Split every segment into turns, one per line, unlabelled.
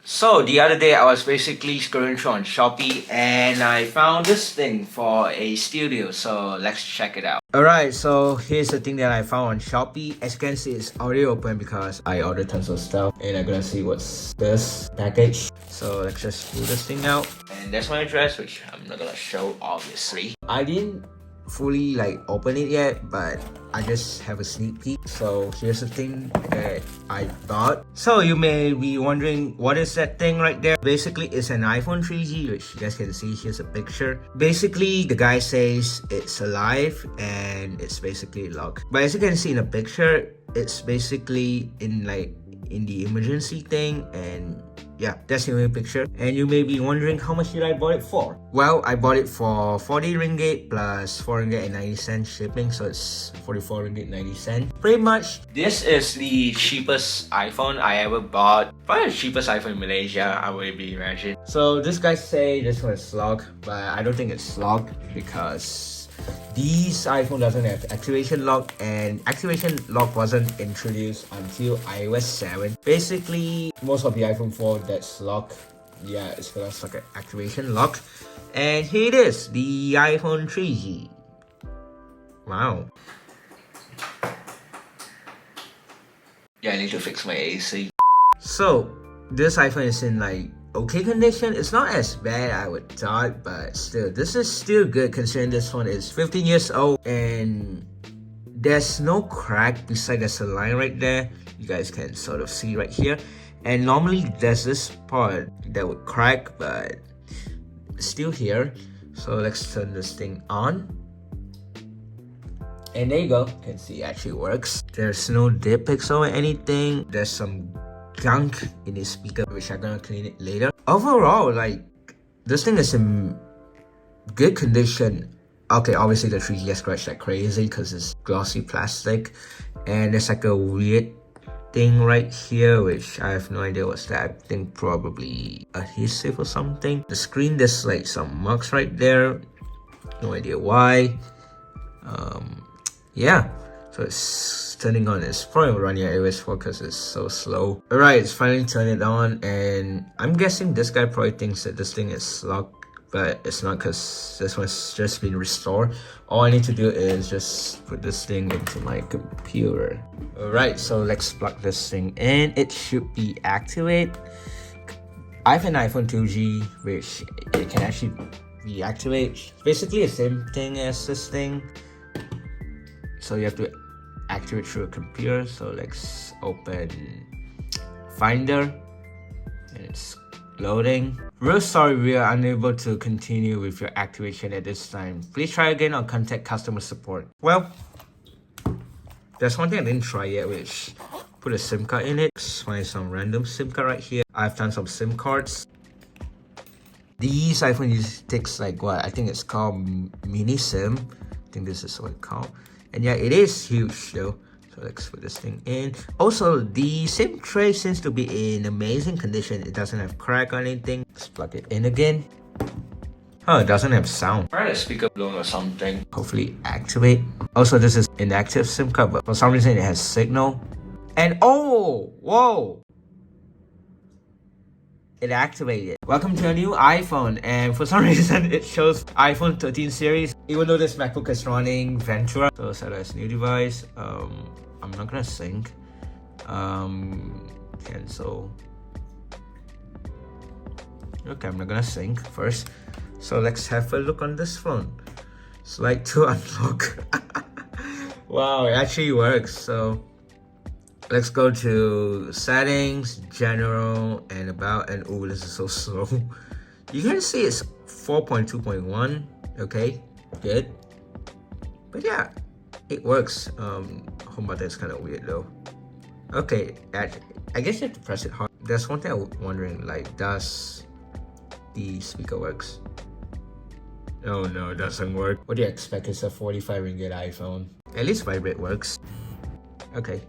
So the other day I was basically scrolling through on Shopee and I found this thing for a studio, so let's check it out. Alright, so here's the thing that I found on Shopee. As you can see, it's already open because I ordered tons of stuff and I'm gonna see what's this package. So let's just pull this thing out. And that's my address, which I'm not gonna show obviously. I didn't fully open it yet, but I just have a sneak peek. So here's the thing that I bought. So you may be wondering, what is that thing right there? Basically, it's an iPhone 3G, which you guys can see. Here's a picture. Basically, the guy says it's alive and it's basically locked. But as you can see in the picture, it's basically in the emergency thing, and yeah, that's the only picture. And you may be wondering, how much did I bought it for? Well, I bought it for 40 ringgit plus 4 ringgit and 90 cents shipping, so it's 44 ringgit 90 cents. Pretty much, this is the cheapest iPhone I ever bought. Probably the cheapest iPhone in Malaysia, I would be imagine. So this guy say this one is locked, but I don't think it's locked because this iPhone doesn't have activation lock, and activation lock wasn't introduced until iOS 7. Basically, most of the iPhone 4 that's locked, yeah, it's gonna suck at activation lock. And here it is, the iPhone 3G. Wow. Yeah, I need to fix my AC. So, this iPhone is in okay condition. It's not as bad I would thought, but still, this is still good considering this one is 15 years old and there's no crack. Beside, there's a line right there, you guys can sort of see right here, and normally there's this part that would crack, but it's still here. So let's turn this thing on, and there you go. You can see it actually works. There's no dip pixel or anything. There's some gunk in the speaker, which I'm gonna clean it later. Overall, this thing is in good condition. Okay, obviously the 3G gets scratched like crazy because it's glossy plastic, and there's a weird thing right here, which I have no idea what's that. I think probably adhesive or something. The screen, there's some marks right there, no idea why. Yeah, so it's turning on. It's probably running at iOS 4 because it's so slow. Alright, it's finally turned it on, and I'm guessing this guy probably thinks that this thing is locked, but it's not because this one's just been restored. All I need to do is just put this thing into my computer. Alright, so let's plug this thing in. It should be activated. I have an iPhone 2G, which it can actually be activated. It's basically the same thing as this thing. So you have to activate through a computer. So let's open Finder, and it's loading. Real sorry, we are unable to continue with your activation at this time. Please try again or contact customer support. Well, there's one thing I didn't try yet, which put a SIM card in it. Let's find some random SIM card right here. I've done some SIM cards. These iPhone takes what I think it's called mini SIM. I think this is what it's called. And yeah, it is huge though. So let's put this thing in. Also, the SIM tray seems to be in amazing condition. It doesn't have crack or anything. Let's plug it in again. Oh, it doesn't have sound. Try the speaker blown or something. Hopefully activate. Also, this is inactive SIM card, but for some reason it has signal. And oh, whoa! It activated. Welcome to a new iPhone, and for some reason it shows iPhone 13 series, even though this MacBook is running Ventura. So set as new device. I'm not gonna sync. Cancel. Okay, I'm not gonna sync first. So let's have a look on this phone. Slide to unlock. Wow, it actually works. So let's go to settings, general, and about, and oh, this is so slow. You can see it's 4.2.1. Okay, good. But yeah, it works. Home button is kind of weird though. Okay, I guess you have to press it hard. There's one thing I'm wondering, does the speaker works? Oh no, it doesn't work. What do you expect? It's a 45 ringgit iPhone. At least vibrate works. Okay.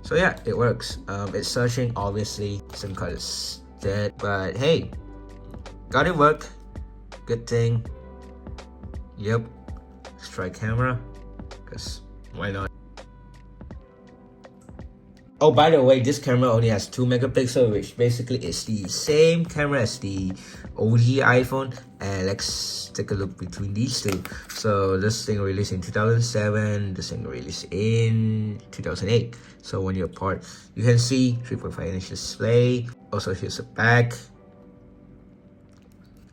So yeah, it works. It's searching, obviously. SIM card is dead, but hey, got it work. Good thing. Yep. Let's try camera, because why not? Oh, by the way, this camera only has 2 megapixels, which basically is the same camera as the OG iPhone. And let's take a look between these two. So this thing released in 2007, this thing released in 2008. So when you're apart, you can see 3.5-inch display. Also, here's the back.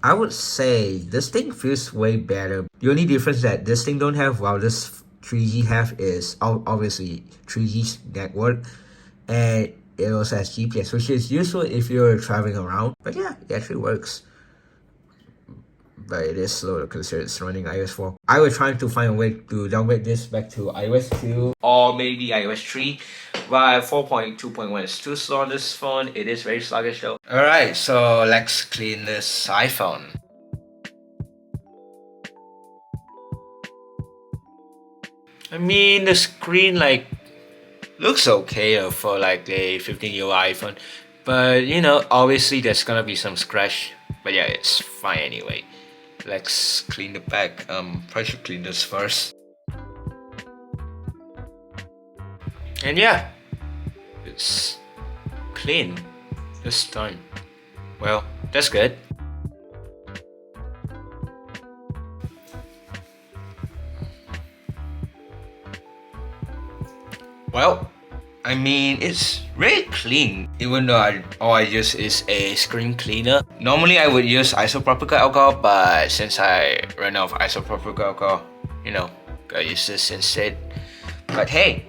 I would say this thing feels way better. The only difference that this thing don't have while this 3G have is obviously 3G network, and it also has GPS, which is useful if you're traveling around. But yeah, it actually works. But it is slow because it's running iOS 4. I was trying to find a way to downgrade this back to iOS 2 or maybe iOS 3, but 4.2.1 is too slow on this phone. It is very sluggish though. Alright, so let's clean this iPhone. I mean, the screen looks okay for like a 15-year-old iPhone, but you know, obviously there's gonna be some scratch, but yeah, it's fine anyway. Let's clean the back. Pressure clean this first. And yeah, it's clean this time. Well, that's good. Well, I mean, it's really clean, even though all I use is a screen cleaner. Normally I would use isopropyl alcohol, but since I ran out of isopropyl alcohol, you know, gotta use this instead. But hey,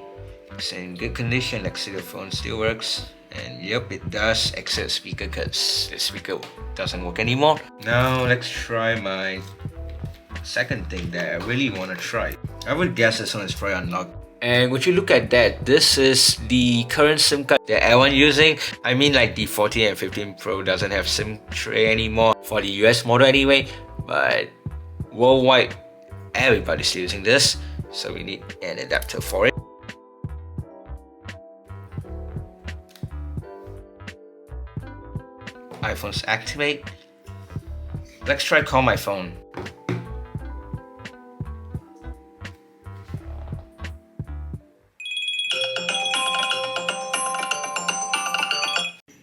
it's in good condition. Like, see, the phone still works. And yep, it does exit the speaker because the speaker doesn't work anymore. Now let's try my second thing that I really want to try. I would guess this one is probably unlocked. And would you look at that, this is the current SIM card that everyone using. I mean, like the 14 and 15 Pro doesn't have SIM tray anymore for the US model anyway, but worldwide everybody's using this, so we need an adapter for it. iPhones activate. Let's try call my phone.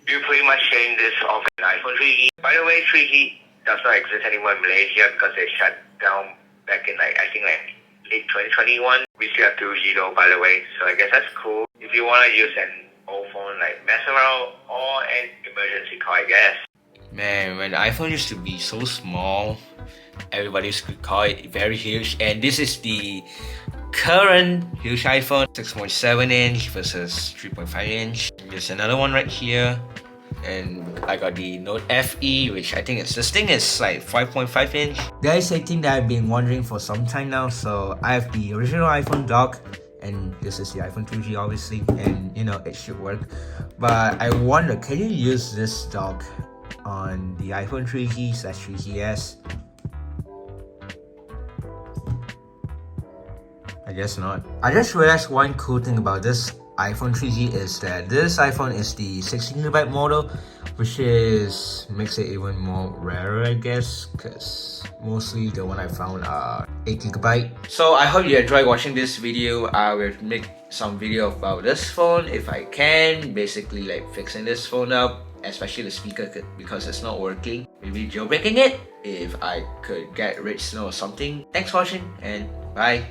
You pretty much change this off an iPhone 3G. By the way, 3G does not exist anymore in Malaysia because they shut down back in I think late 2021. We still have 2G though, by the way, so I guess that's cool. If you want to use an old phone, like mess around, or an emergency call, I guess.
Man, when the iPhone used to be so small, everybody used to call it very huge, and this is the current huge iPhone, 6.7 inch versus 3.5 inch. There's another one right here, and I got the Note FE, which I think this thing is like 5.5 inch. Guys, I think that I've been wondering for some time now. So I have the original iPhone dock, and this is the iPhone 2G obviously, and you know, it should work. But I wonder, can you use this dock on the iPhone 3G/3GS? I guess not. I just realized one cool thing about this iPhone 3G is that this iPhone is the 16GB model, which makes it even more rarer, I guess, because mostly the one I found are 8GB. So I hope you enjoyed watching this video. I will make some video about this phone if I can, basically like fixing this phone up, especially the speaker because it's not working. Maybe jailbreaking it if I could get rid snow or something. Thanks for watching and bye.